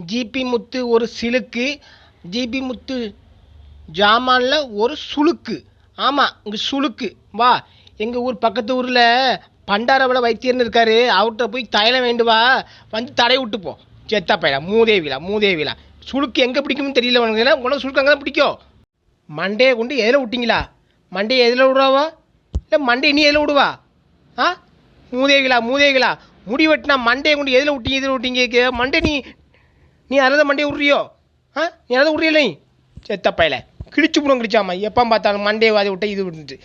GB முத்து ஒரு சிலுக்கு, GB முத்து ஜாமான்ல ஒரு சுளுக்கு. ஆமாம், இங்கே சுளுக்கு. வா, எங்கள் ஊர் பக்கத்து ஊரில் பண்டாரவள வைத்தியர்னு இருக்காரு, அவர்கிட்ட போய் தைலம் வேண்டுவா, வந்து தடை விட்டு போ. செத்தா பையலா, மூதேவிலா. சுளுக்கு எங்கே பிடிக்கும்னு தெரியல உனக்கு. உனக்கு சுளுக்கு அங்கே தான் பிடிக்கும். மண்டையை கொண்டு எதில் விட்டீங்களா? மண்டையை எதில் விடுவாவா? இல்லை மண்டையை நீ எதில் விடுவா? ஆ, மூதேவிலா. முடி வெட்டினா மண்டையை கொண்டு எதில் விட்டீங்க? மண்டை நீ அதை மண்டையை விட்றியோ? ஆ, நீ அதை விட்றியில்லை? செத்த பையல கிழிச்சு போடும், கிழிச்சாமா. எப்போ பார்த்தாலும் மண்டையை வாதி விட்ட இது விட்டுட்டு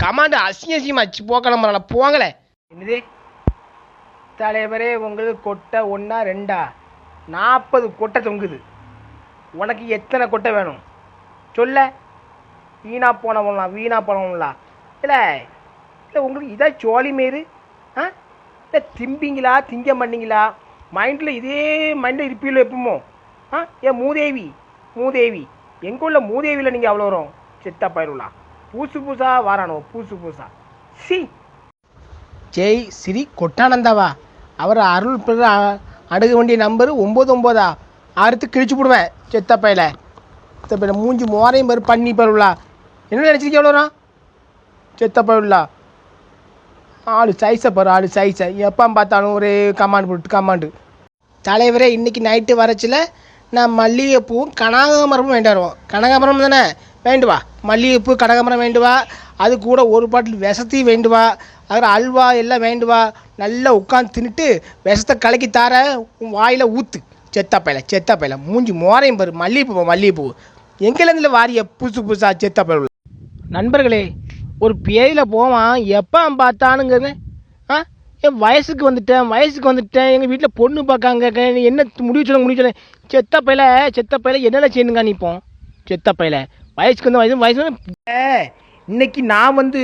கமாண்டு அசிங்கமாச்சு. போக்கல போங்களே. என்னது தலைவரே, உங்களுக்கு கொட்டை 1 2 40 கொட்டை தொங்குது. உனக்கு எத்தனை கொட்டை வேணும் சொல்ல? வீணா போனவங்களாம் இல்லை உங்களுக்கு இதான் சோழி மாரி. ஆ, இல்லை திம்பிங்களா, திங்க பண்ணீங்களா? மைண்டில் இதே மைண்டில் இருப்பீங்களோ எப்பமோ? ஆ, ஏன் மூதேவி எங்கே உள்ள மூதேவியில் நீங்கள் அவ்வளோ வரும்? செத்தா பயிருலாம் புதுசாக வாரானோ, புதுசா. சி ஜெய் ஸ்ரீ கொட்டானந்தாவா? அவர் அருள் அணுக வேண்டிய நம்பரு 99 அறுத்து கிழிச்சு போடுவேன். செத்த பையில மூஞ்சி மோரையும் பாரு, பண்ணி பருவலா. என்ன நினச்சிருக்கேன் எவ்வளோண்ணா? செத்த பருவலா. ஆளு சைஸை பாரு, எப்போ பார்த்தாலும் ஒரே கமாண்டு. தலைவரே, இன்றைக்கி நைட்டு வரச்சில் நான் மல்லிகைப்பூவும் கனகாமரமும் வேண்டாடுவோம். கனகாமரம் தானே வேண்டுவா? மல்லிகைப்பூ கனகாமரம் வேண்டுவா. அது கூட ஒரு பாட்டில் விஷத்தையும் வேண்டுவா. அதில் அல்வா எல்லாம் வேண்டுவா. நல்லா உட்காந்து தின்னுட்டு விஷத்தை கலக்கி தார வாயில் ஊற்று. செத்தா பையில மூஞ்சி மோரையும் பாரு. மல்லிகைப்பூ எங்கேருந்து வாரிய புதுசாக செத்தா பயில. நண்பர்களே, ஒரு பேயில் போவான், எப்போ பார்த்தானுங்கிறது. ஆ, என் வயசுக்கு வந்துட்டேன், எங்கள் வீட்டில் பொண்ணு பார்க்காங்க, என்ன முடிவு சொல்ல. செத்த பையில என்னென்ன செய்யணுங்க நிற்போம்? செத்த பையில வயசுக்கு வந்து வயசு. இன்னைக்கு நான் வந்து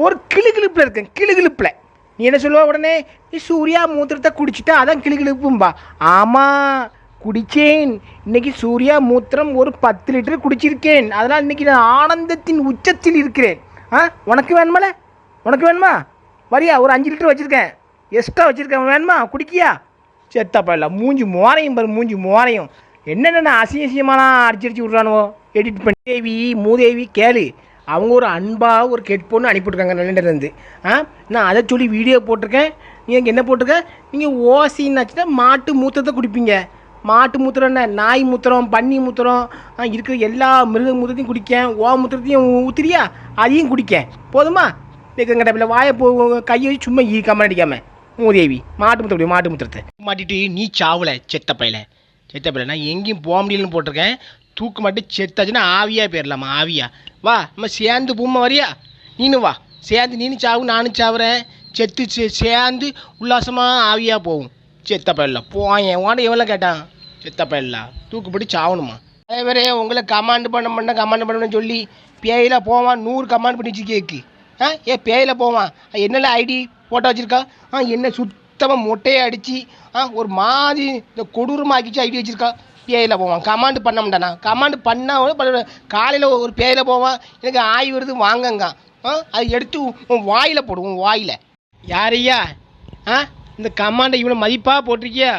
ஒரு கிளுகிழுப்பில் இருக்கேன். கிளுகிழுப்பில் நீ என்ன சொல்லுவா? உடனே நீ சூர்யா மூத்திரத்தை குடிச்சிட்டா அதான் கிளுகிழுப்பும்பா. ஆமாம், குடித்தேன். இன்னைக்கு சூர்யா மூத்திரம் ஒரு 10 லிட்டர் குடிச்சிருக்கேன். அதனால் இன்னைக்கு நான் ஆனந்தத்தின் உச்சத்தில் இருக்கிறேன். ஆ, உனக்கு வேணுமா? வரியா? ஒரு 5 லிட்டர் வச்சுருக்கேன், எக்ஸ்ட்ரா வச்சுருக்கேன். வேணுமா? குடிக்கியா? செத்தா பையில மூஞ்சி மோரையும் என்னென்ன அசிங்கமாலாம் அடிச்சு விட்றானுவோ எடிட் பண்ணி. மூதேவி கேளு, அவங்க ஒரு அன்பாக ஒரு பொண்ணு அனுப்பிவிட்ருக்காங்க லண்டன்லேருந்து. ஆ, நான் அதை சொல்லி வீடியோ போட்டிருக்கேன். நீங்கள் என்ன போட்டிருக்க? நீங்கள் ஓசின்னாச்சுன்னா மாட்டு மூத்திரத்தை குடிப்பீங்க. மாட்டு மூத்திரம் என்ன, நாய் மூத்திரம், பன்னி மூத்திரம் இருக்கிற எல்லா மிருக மூத்திரத்தையும் குடிக்கேன். மூத்திரத்தையும் ஊத்துறியா? அதையும் குடிக்கேன். போதுமா? கேட்குறங்கிட்ட வாயை கையை வச்சு சும்மா கம்மன் அடிக்காமல். மூதேவி மாட்டு மூத்திரத்தை மாட்டிட்டு நீ சாவலை. செத்த பையில நான் எங்கேயும் போக முடியலன்னு போட்டிருக்கேன். தூக்கு மாட்டி செத்தாச்சுன்னா ஆவியாக போயிடலாமா? ஆவியா? வா, நம்ம சேர்ந்து பூமா வரியா? நீனும் வா, சேர்ந்து நீனும் சாவு, நானும் சாவுறேன். செத்து சேர்ந்து உல்லாசமாக ஆவியாக போகும். செத்த பயில போயேன். உன்ட எவ்வளோ கேட்டான்? செத்த பயிலா தூக்குப்படி சாவணுமா? அதே உங்களை கமாண்ட் பண்ண சொல்லி பேயில போவான். 100 கமாண்ட் பண்ணிச்சு கேக்கு. ஆ, பேயில போவான். என்னெல்லாம் ஐடி போட்டோ வச்சுருக்கா? என்ன சுத்தமாக மொட்டையை அடித்து ஒரு மாதிரி இந்த கொடூரமாக்கிச்சு ஐடி வச்சுருக்கா. பேயில போவான். கமாண்டு பண்ண மாட்டானா? கமாண்டு பண்ணால் காலையில் ஒரு பேயில போவான். எனக்கு ஆய் வருது வாங்கங்க. அது எடுத்து உன் வாயில் போடும். உன் வாயில் யாரையா? இந்த கமாண்டை இவ்வளோ மதிப்பாக போட்டிருக்கியா?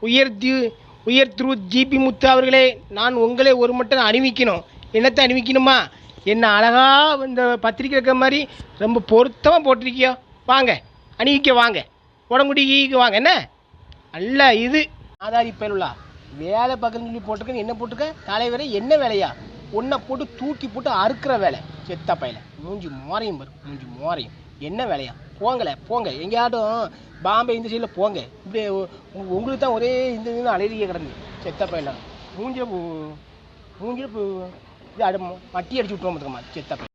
உயர் திரு ஜிபி முத்து அவர்களே, நான் உங்களே ஒரு மட்டும் அணிவிக்கணும். என்னத்தை அணிவிக்கணுமா? என்ன அழகா இந்த பத்திரிக்கை இருக்கிற மாதிரி ரொம்ப பொருத்தமாக போட்டிருக்கியோ. வாங்க அணிவிக்க, வாங்க உடம்புடிக்கு வாங்க. என்ன அல்ல இது ஆதாரி பயனுள்ளா வேலை பார்க்குறேன்னு சொல்லி போட்டிருக்கேன். என்ன போட்டிருக்க? தலைவரே, என்ன வேலையா? ஒன்றை போட்டு தூக்கி போட்டு அறுக்கிற வேலை. செத்த பையில மூஞ்சி மோரையும் என்ன வேலையா? போங்க எங்கேயாட்டும் பாம்பே இந்த சைடில் போங்க. இப்படி உங்களுக்கு தான் ஒரே இந்த அலையிலேயே கிடந்து. செத்த பையில மூஞ்சில் இது மட்டி அடிச்சு விட்டுருவோம். செத்த பையன்.